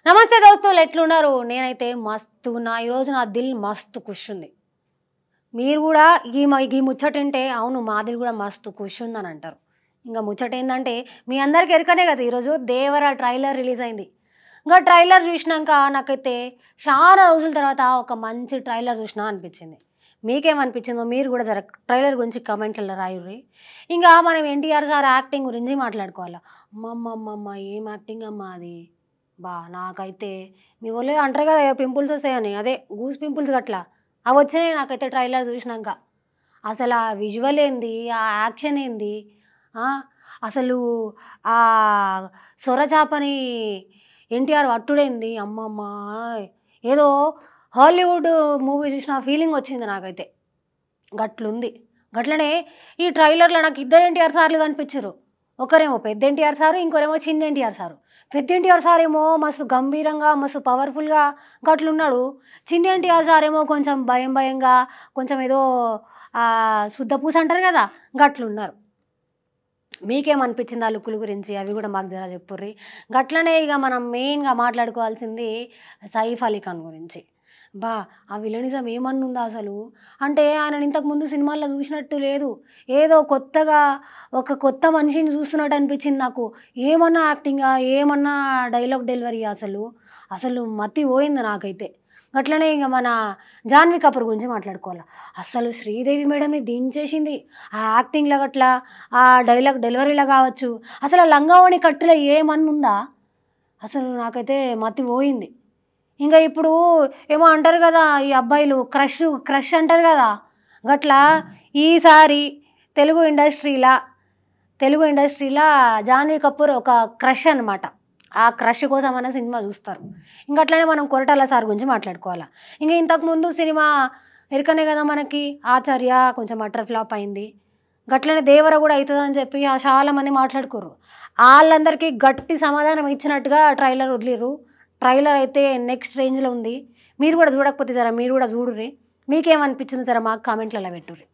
నమస్తే దోస్తులు, ఎట్లున్నారు? నేనైతే మస్తు ఉన్నా. ఈరోజు నా దిల్ మస్తు ఖుష్ ఉంది. మీరు కూడా ఈ ముచ్చటింటే అవును మా దిల్ కూడా మస్తు ఖుష్ ఉందని అంటారు. ఇంకా ముచ్చట ఏందంటే మీ అందరికి ఎరకనే కదా, ఈరోజు దేవర ట్రైలర్ రిలీజ్ అయింది. ఇంకా ట్రైలర్ చూసినాక నాకైతే చాలా రోజుల తర్వాత ఒక మంచి ట్రైలర్ చూసినా అనిపించింది. మీకేమనిపించిందో మీరు కూడా జర ట్రైలర్ గురించి కమెంట్లలో రాయుర్రి. ఇంకా మనం ఎన్టీఆర్ సార్ యాక్టింగ్ గురించి మాట్లాడుకోవాలి. అమ్మమ్మమ్మమ్మ ఏం యాక్టింగ్ అమ్మా అది! నాకైతే మీ వోళ్ళే అంటారు కదా పింపుల్స్ వస్తాయని, అదే గూస్ పింపుల్స్ గట్లా అవి వచ్చినాయి నాకైతే ట్రైలర్ చూసినాక. అసలు ఆ విజువల్ ఏంది, ఆ యాక్షన్ ఏంది, ఆ, అసలు ఆ సొరచాపని ఎన్టీఆర్ పట్టుడేంది, అమ్మమ్మ ఏదో హాలీవుడ్ మూవీ చూసిన ఫీలింగ్ వచ్చింది నాకైతే. గట్లుంది. గట్లనే ఈ ట్రైలర్‌లో నాకు ఇద్దరు ఎన్టీఆర్ సార్‌లు కనిపించిర్రు. ఒకరేమో పెద్ద ఎన్టీఆర్ సారు, ఇంకోరేమో చిన్న ఎన్టీఆర్ సారు. పెద్ద ఎన్టీఆర్ సారేమో మస్తు గంభీరంగా, మస్తు పవర్‌ఫుల్‌గా గట్లున్నాడు. చిన్న ఎన్టీఆర్ సారేమో కొంచెం భయం భయంగా, కొంచెం ఏదో సుద్దపూస అంటారు కదా, గట్లున్నారు. మీకేమనిపించింది ఆ లుక్కుల గురించి? అవి కూడా మాకు జర చెప్పుర్రి. గట్లనే ఇక మనం మెయిన్‌గా మాట్లాడుకోవాల్సింది సైఫ్ అలీ ఖాన్ గురించి. అబ్బా! ఆ విలనిజం ఏమన్నుందా అసలు? అంటే ఆయనని ఇంతకుముందు సినిమాల్లో చూసినట్టు లేదు. ఏదో కొత్తగా ఒక కొత్త మనిషిని చూస్తున్నట్టు అనిపించింది నాకు. ఏమన్నా యాక్టింగా, ఏమన్నా డైలాగ్ డెలివరీయా అసలు? అసలు మతి పోయింది నాకైతే. అట్లనే ఇంక మన జాన్వీ కపూర్ గురించి మాట్లాడుకోవాల. అస్సలు శ్రీదేవి మేడంని దించేసింది. ఆ యాక్టింగ్‌లో గట్లా, ఆ డైలాగ్ డెలివరీలో కావచ్చు, అసలు ఆ లంగావోణి కట్టులో ఏమన్నుందా? అసలు నాకైతే మతి పోయింది. ఇంకా ఇప్పుడు ఏమో అంటారు కదా, ఈ అబ్బాయిలు క్రష్ అంటారు కదా, గట్లా ఈసారి తెలుగు ఇండస్ట్రీలా జాన్వీ కపూర్ ఒక క్రష్ అనమాట. ఆ క్రష్ కోసం అన్న సినిమా చూస్తారు. ఇంక అట్లనే మనం కొరటాల సార్ గురించి మాట్లాడుకోవాలా. ఇంక ఇంతకుముందు సినిమా ఎరకనే కదా మనకి, ఆచార్య కొంచెం అటర్ ఫ్లాప్ అయింది. గట్లనే దేవర కూడా అవుతుందని చెప్పి చాలామంది మాట్లాడుకోరు. వాళ్ళందరికీ గట్టి సమాధానం ఇచ్చినట్టుగా ట్రైలర్ వదిలిర్రు. ట్రైలర్ అయితే నెక్స్ట్ రేంజ్‌లో ఉంది. మీరు కూడా చూడకపోతే జర మీరు కూడా చూడుర్రి. మీకేమనిపించిందో జర మాకు కామెంట్‌లలో పెట్టుర్రి.